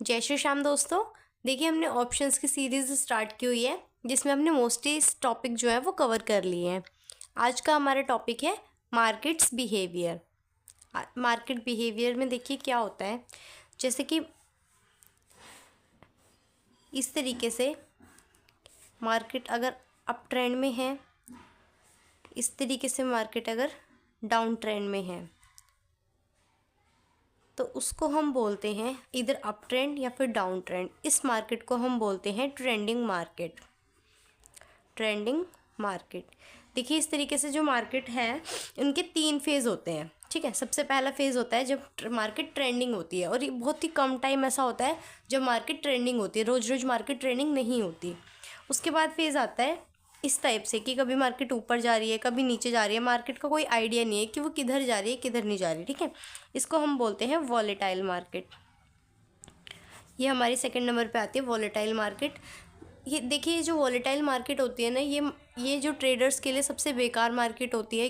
जय श्री श्याम दोस्तों। देखिए, हमने ऑप्शंस की सीरीज़ स्टार्ट की हुई है जिसमें हमने मोस्टली इस टॉपिक जो है वो कवर कर लिए हैं। आज का हमारा टॉपिक है मार्केट्स बिहेवियर। मार्केट बिहेवियर में देखिए क्या होता है, जैसे कि इस तरीके से मार्केट अगर अप ट्रेंड में है, इस तरीके से मार्केट अगर डाउन ट्रेंड में है तो उसको हम बोलते हैं इधर अप ट्रेंड या फिर डाउन ट्रेंड। इस मार्केट को हम बोलते हैं ट्रेंडिंग मार्केट। ट्रेंडिंग मार्केट देखिए, इस तरीके से जो मार्केट है इनके 3 फेज़ होते हैं। ठीक है, सबसे पहला फेज़ होता है जब मार्केट ट्रेंडिंग होती है, और ये बहुत ही कम टाइम ऐसा होता है जब मार्केट ट्रेंडिंग होती है, रोज़ रोज़ मार्केट ट्रेंडिंग नहीं होती। उसके बाद फेज़ आता है इस टाइप से कि कभी मार्केट ऊपर जा रही है, कभी नीचे जा रही है, मार्केट का कोई आइडिया नहीं है कि वो किधर जा रही है किधर नहीं जा रही। ठीक है, इसको हम बोलते हैं वॉलेटाइल मार्केट। ये हमारी सेकंड नंबर पे आती है वॉलेटाइल मार्केट। ये देखिए, ये जो वॉलेटाइल मार्केट होती है ना, ये जो ट्रेडर्स के लिए सबसे बेकार मार्केट होती है।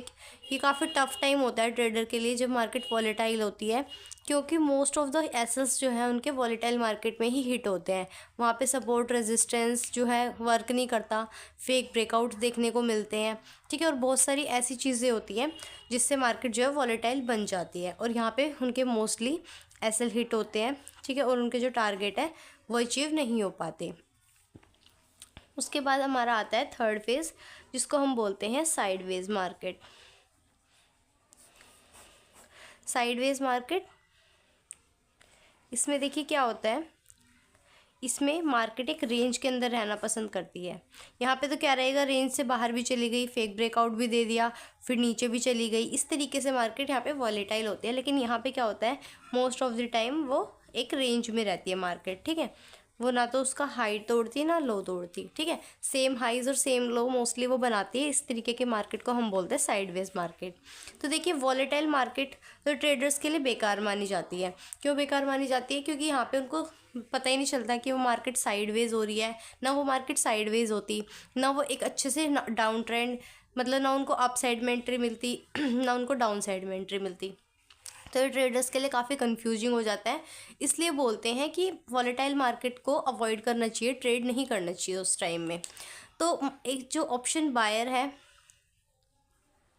ये काफ़ी टफ टाइम होता है ट्रेडर के लिए जब मार्केट वॉलेटाइल होती है, क्योंकि मोस्ट ऑफ द एसेट्स जो है उनके वॉलेटाइल मार्केट में ही हिट होते हैं। वहाँ पे सपोर्ट रेजिस्टेंस जो है वर्क नहीं करता, फेक ब्रेकआउट देखने को मिलते हैं। ठीक है, और बहुत सारी ऐसी चीज़ें होती हैं जिससे मार्केट जो है वॉलेटाइल बन जाती है, और यहाँ पे उनके मोस्टली एसएल हिट होते हैं। ठीक है, और उनके जो टारगेट है वो अचीव नहीं हो पाते। उसके बाद हमारा आता है थर्ड फेज़, जिसको हम बोलते हैं साइडवेज मार्केट। साइडवेज मार्केट, इसमें देखिए क्या होता है, इसमें मार्केट एक रेंज के अंदर रहना पसंद करती है। यहाँ पे तो क्या रहेगा, रेंज से बाहर भी चली गई, फेक ब्रेकआउट भी दे दिया, फिर नीचे भी चली गई। इस तरीके से मार्केट यहाँ पे वॉलेटाइल होती है। लेकिन यहाँ पे क्या होता है, मोस्ट ऑफ द टाइम वो एक रेंज में रहती है मार्केट। ठीक है, वो ना तो उसका हाई तोड़ती है ना लो तोड़ती। ठीक है, सेम हाइज और सेम लो मोस्टली वो बनाती है। इस तरीके के मार्केट को हम बोलते हैं साइडवेज मार्केट। तो देखिए, वॉलेटाइल मार्केट तो ट्रेडर्स के लिए बेकार मानी जाती है। क्यों बेकार मानी जाती है? क्योंकि यहाँ पे उनको पता ही नहीं चलता कि वो मार्केट साइडवेज हो रही है, ना वो मार्केट साइडवेज होती, ना वो एक अच्छे से डाउन ट्रेंड, मतलब ना उनको अप साइड में एंट्री मिलती ना उनको डाउन साइड में एंट्री मिलती। तो ये ट्रेडर्स के लिए काफ़ी कंफ्यूजिंग हो जाता है। इसलिए बोलते हैं कि वॉलेटाइल मार्केट को अवॉइड करना चाहिए, ट्रेड नहीं करना चाहिए उस टाइम में। तो एक जो ऑप्शन बायर है,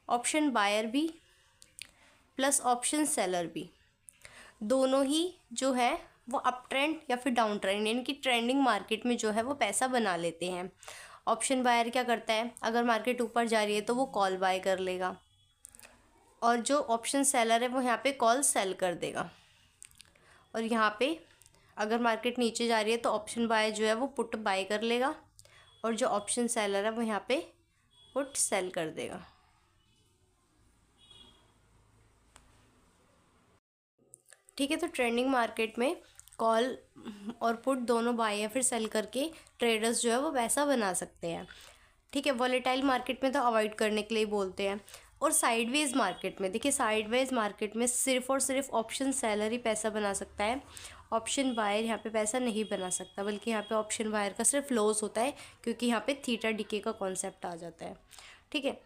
ऑप्शन बायर भी प्लस ऑप्शन सेलर भी, दोनों ही जो है वो अप ट्रेंड या फिर डाउन ट्रेंड यानी कि ट्रेंडिंग मार्केट में जो है वो पैसा बना लेते हैं। ऑप्शन बायर क्या करता है, अगर मार्केट ऊपर जा रही है तो वो कॉल बाय कर लेगा, और जो ऑप्शन सेलर है वो यहाँ पे कॉल सेल कर देगा। और यहाँ पे अगर मार्केट नीचे जा रही है तो ऑप्शन बाय जो है वो पुट बाय कर लेगा, और जो ऑप्शन सेलर है वो यहाँ पे पुट सेल कर देगा। ठीक है, तो ट्रेंडिंग मार्केट में कॉल और पुट दोनों बाय या फिर सेल करके ट्रेडर्स जो है वो पैसा बना सकते हैं। ठीक है, वॉलेटाइल मार्केट में तो अवॉइड करने के लिए बोलते हैं। और साइडवेज मार्केट में देखिए, साइडवेज मार्केट में सिर्फ और सिर्फ ऑप्शन सेलर ही पैसा बना सकता है, ऑप्शन बायर यहाँ पे पैसा नहीं बना सकता, बल्कि यहाँ पे ऑप्शन बायर का सिर्फ लॉस होता है, क्योंकि यहाँ पे थीटा डीके का कॉन्सेप्ट आ जाता है। ठीक है,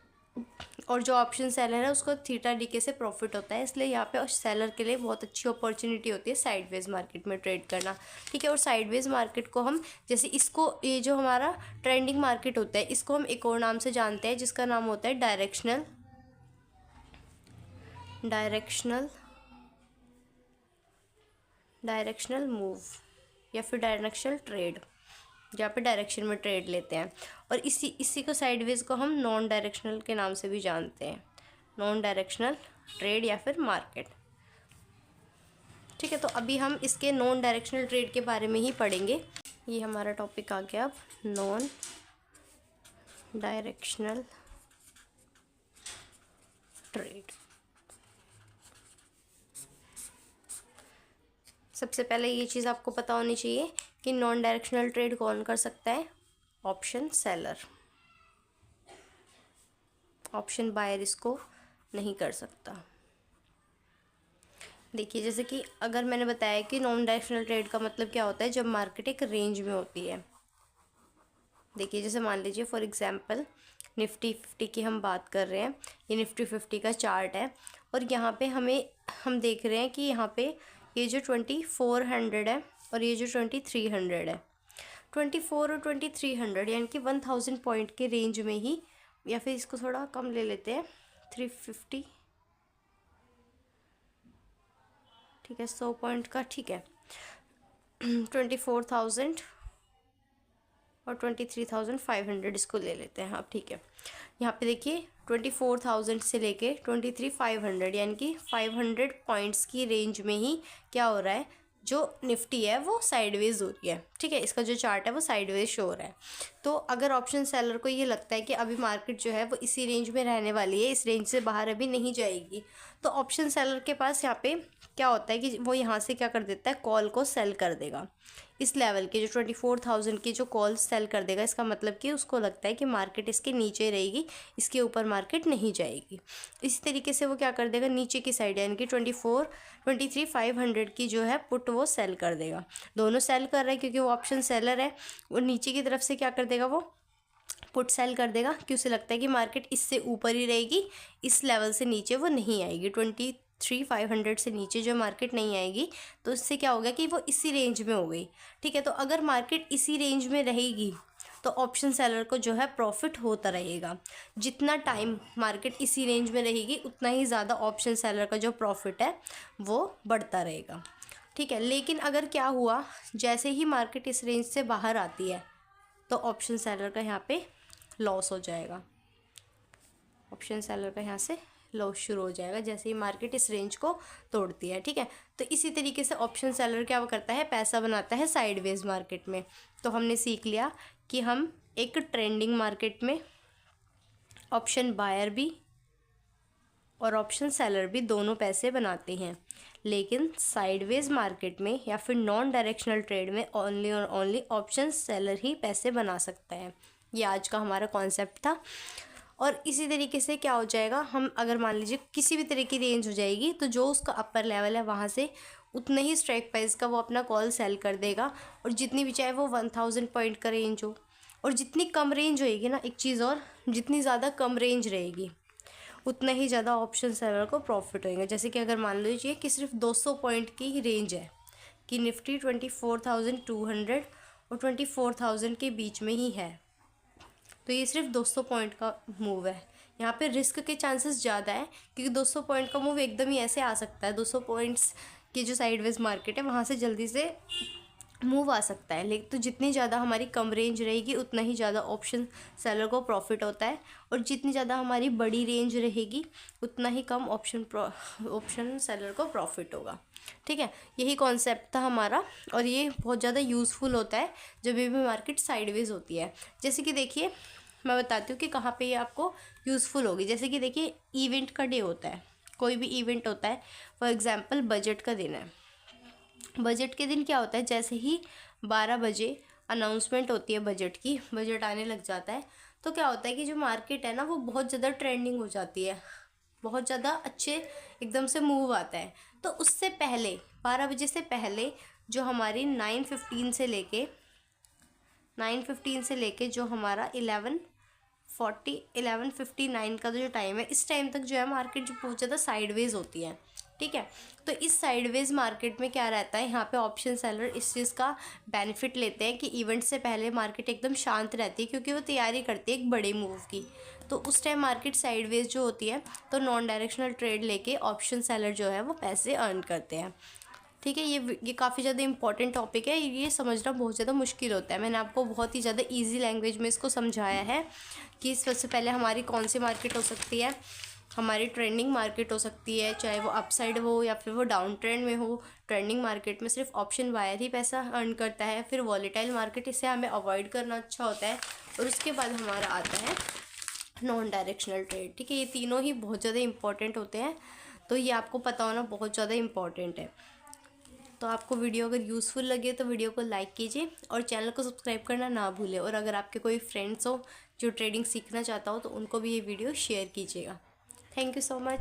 और जो ऑप्शन सेलर है उसको थीटा डीके से प्रॉफिट होता है, इसलिए यहाँ पे सेलर के लिए बहुत अच्छी अपॉर्चुनिटी होती है साइडवेज मार्केट में ट्रेड करना। ठीक है, और साइडवेज मार्केट को हम जैसे इसको, ये जो हमारा ट्रेंडिंग मार्केट होता है इसको हम एक और नाम से जानते हैं, जिसका नाम होता है डायरेक्शनल मूव या फिर डायरेक्शनल ट्रेड, जहाँ पे डायरेक्शन में ट्रेड लेते हैं। और इसी को साइडवेज को हम नॉन डायरेक्शनल के नाम से भी जानते हैं, नॉन डायरेक्शनल ट्रेड या फिर मार्केट। ठीक है, तो अभी हम इसके नॉन डायरेक्शनल ट्रेड के बारे में ही पढ़ेंगे। ये हमारा टॉपिक आ गया अब नॉन डायरेक्शनल ट्रेड। सबसे पहले ये चीज़ आपको पता होनी चाहिए कि नॉन डायरेक्शनल ट्रेड कौन कर सकता है, ऑप्शन सेलर। ऑप्शन बायर इसको नहीं कर सकता। देखिए, जैसे कि अगर मैंने बताया कि नॉन डायरेक्शनल ट्रेड का मतलब क्या होता है, जब मार्केट एक रेंज में होती है। देखिए, जैसे मान लीजिए फॉर एग्जांपल निफ्टी 50 की हम बात कर रहे हैं, ये निफ्टी 50 का चार्ट है, और यहाँ पे हम देख रहे हैं कि यहाँ पे ये जो 2400 है और ये जो 2300 है, 24 और 2300 यानी कि 1000 पॉइंट के रेंज में ही, या फिर इसको थोड़ा कम ले लेते हैं 350, ठीक है 100 पॉइंट का, ठीक है 24,000 और 23,500 इसको ले लेते हैं आप, ठीक है। यहाँ पे देखिए 24,000 से लेके 23,500 यानी कि 500 पॉइंट्स की रेंज में ही क्या हो रहा है, जो निफ्टी है वो साइडवेज हो रही है, ठीक है। इसका जो चार्ट है वो साइडवेज शो हो रहा है। तो अगर ऑप्शन सेलर को ये लगता है कि अभी मार्केट जो है वो इसी रेंज में रहने वाली है, इस रेंज से बाहर अभी नहीं जाएगी, तो ऑप्शन सेलर के पास यहाँ पे क्या होता है कि वो यहाँ से क्या कर देता है, कॉल को सेल कर देगा। इस लेवल के जो 24,000 की जो कॉल सेल कर देगा, इसका मतलब कि उसको लगता है कि मार्केट इसके नीचे रहेगी, इसके ऊपर मार्केट नहीं जाएगी। इसी तरीके से वो क्या कर देगा, नीचे की साइड यानी कि 23,500 की जो है पुट वो सेल कर देगा। दोनों सेल कर रहा है क्योंकि वो ऑप्शन सेलर है। वो नीचे की तरफ से क्या कर देगा, वो पुट सेल कर देगा क्योंकि उसे लगता है कि मार्केट इससे ऊपर ही रहेगी, इस लेवल से नीचे वो नहीं आएगी। 23,500 से नीचे जो मार्केट नहीं आएगी, तो इससे क्या होगा कि वो इसी रेंज में हो गई, ठीक है। तो अगर मार्केट इसी रेंज में रहेगी तो ऑप्शन सेलर को जो है प्रॉफिट होता रहेगा। जितना टाइम मार्केट इसी रेंज में रहेगी उतना ही ज़्यादा ऑप्शन सेलर का जो प्रॉफिट है वो बढ़ता रहेगा, ठीक है। लेकिन अगर क्या हुआ, जैसे ही मार्केट इस रेंज से बाहर आती है तो ऑप्शन सेलर का यहाँ पे लॉस हो जाएगा, ऑप्शन सेलर का यहाँ से लॉस शुरू हो जाएगा जैसे ही मार्केट इस रेंज को तोड़ती है, ठीक है। तो इसी तरीके से ऑप्शन सेलर क्या करता है, पैसा बनाता है साइडवेज मार्केट में। तो हमने सीख लिया कि हम एक ट्रेंडिंग मार्केट में ऑप्शन बायर भी और ऑप्शन सेलर भी दोनों पैसे बनाते हैं, लेकिन साइडवेज मार्केट में या फिर नॉन डायरेक्शनल ट्रेड में ओनली और ओनली ऑप्शन सेलर ही पैसे बना सकता है। ये आज का हमारा कॉन्सेप्ट था। और इसी तरीके से क्या हो जाएगा, हम अगर मान लीजिए किसी भी तरह की रेंज हो जाएगी तो जो उसका अपर लेवल है वहाँ से उतने ही स्ट्राइक प्राइस का वो अपना कॉल सेल कर देगा, और जितनी भी चाहे वो 1000 पॉइंट का रेंज हो। और जितनी कम रेंज होएगी ना, एक चीज़ और, जितनी ज़्यादा कम रेंज रहेगी उतना ही ज़्यादा ऑप्शन सेलर को प्रॉफिट होएगा। जैसे कि अगर मान लीजिए कि सिर्फ 200 पॉइंट की ही रेंज है कि निफ्टी 24,200 और 24,000 के बीच में ही है, तो ये सिर्फ 200 पॉइंट का मूव है। यहाँ पे रिस्क के चांसेस ज़्यादा है क्योंकि 200 पॉइंट का मूव एकदम ही ऐसे आ सकता है। 200 पॉइंट्स की जो साइडवेज मार्केट है वहाँ से जल्दी से मूव आ सकता है। लेकिन तो जितनी ज़्यादा हमारी कम रेंज रहेगी उतना ही ज़्यादा ऑप्शन सेलर को प्रॉफिट होता है, और जितनी ज़्यादा हमारी बड़ी रेंज रहेगी उतना ही कम ऑप्शन सेलर को प्रॉफिट होगा, ठीक है। यही कॉन्सेप्ट था हमारा, और ये बहुत ज़्यादा यूज़फुल होता है जब भी मार्केट साइडवेज होती है। जैसे कि देखिए मैं बताती हूँ कि कहाँ पे ये आपको यूज़फुल होगी। जैसे कि देखिए इवेंट का डे होता है, कोई भी इवेंट होता है, फॉर एग्ज़ाम्पल बजट का दिन है। बजट के दिन क्या होता है, जैसे ही 12 बजे अनाउंसमेंट होती है बजट की, बजट आने लग जाता है, तो क्या होता है कि जो मार्केट है ना वो बहुत ज़्यादा ट्रेंडिंग हो जाती है, बहुत ज़्यादा अच्छे एकदम से मूव आता है। तो उससे पहले 12 बजे से पहले जो हमारी 9:15 से लेके जो हमारा 11:59 का जो टाइम है, इस टाइम तक जो है मार्केट जो बहुत ज़्यादा साइडवेज होती है, ठीक है। तो इस साइडवेज मार्केट में क्या रहता है, यहाँ पे ऑप्शन सेलर इस चीज़ का बेनिफिट लेते हैं कि इवेंट से पहले मार्केट एकदम शांत रहती है क्योंकि वो तैयारी करती है एक बड़े मूव की। तो उस टाइम मार्केट साइडवेज जो होती है तो नॉन डायरेक्शनल ट्रेड लेके ऑप्शन सेलर जो है वो पैसे अर्न करते हैं, ठीक है। ये काफ़ी ज़्यादा इंपॉर्टेंट टॉपिक है, ये समझना बहुत ज़्यादा मुश्किल होता है। मैंने आपको बहुत ही ज़्यादा इजी लैंग्वेज में इसको समझाया है कि सबसे पहले हमारी कौन सी मार्केट हो सकती है, हमारी ट्रेंडिंग मार्केट हो सकती है, चाहे वो अपसाइड हो या फिर वो डाउन ट्रेंड में हो। ट्रेंडिंग मार्केट में सिर्फ ऑप्शन बायर ही पैसा अर्न करता है। फिर वॉलेटाइल मार्केट, इसे हमें अवॉइड करना अच्छा होता है। और उसके बाद हमारा आता है नॉन डायरेक्शनल ट्रेड, ठीक है। ये तीनों ही बहुत ज़्यादा इंपॉर्टेंट होते हैं, तो ये आपको पता होना बहुत ज़्यादा इंपॉर्टेंट है। तो आपको वीडियो अगर यूज़फुल लगे तो वीडियो को लाइक कीजिए और चैनल को सब्सक्राइब करना ना भूलें। और अगर आपके कोई फ्रेंड्स हो जो ट्रेडिंग सीखना चाहता हो तो उनको भी ये वीडियो शेयर कीजिएगा। Thank you so much.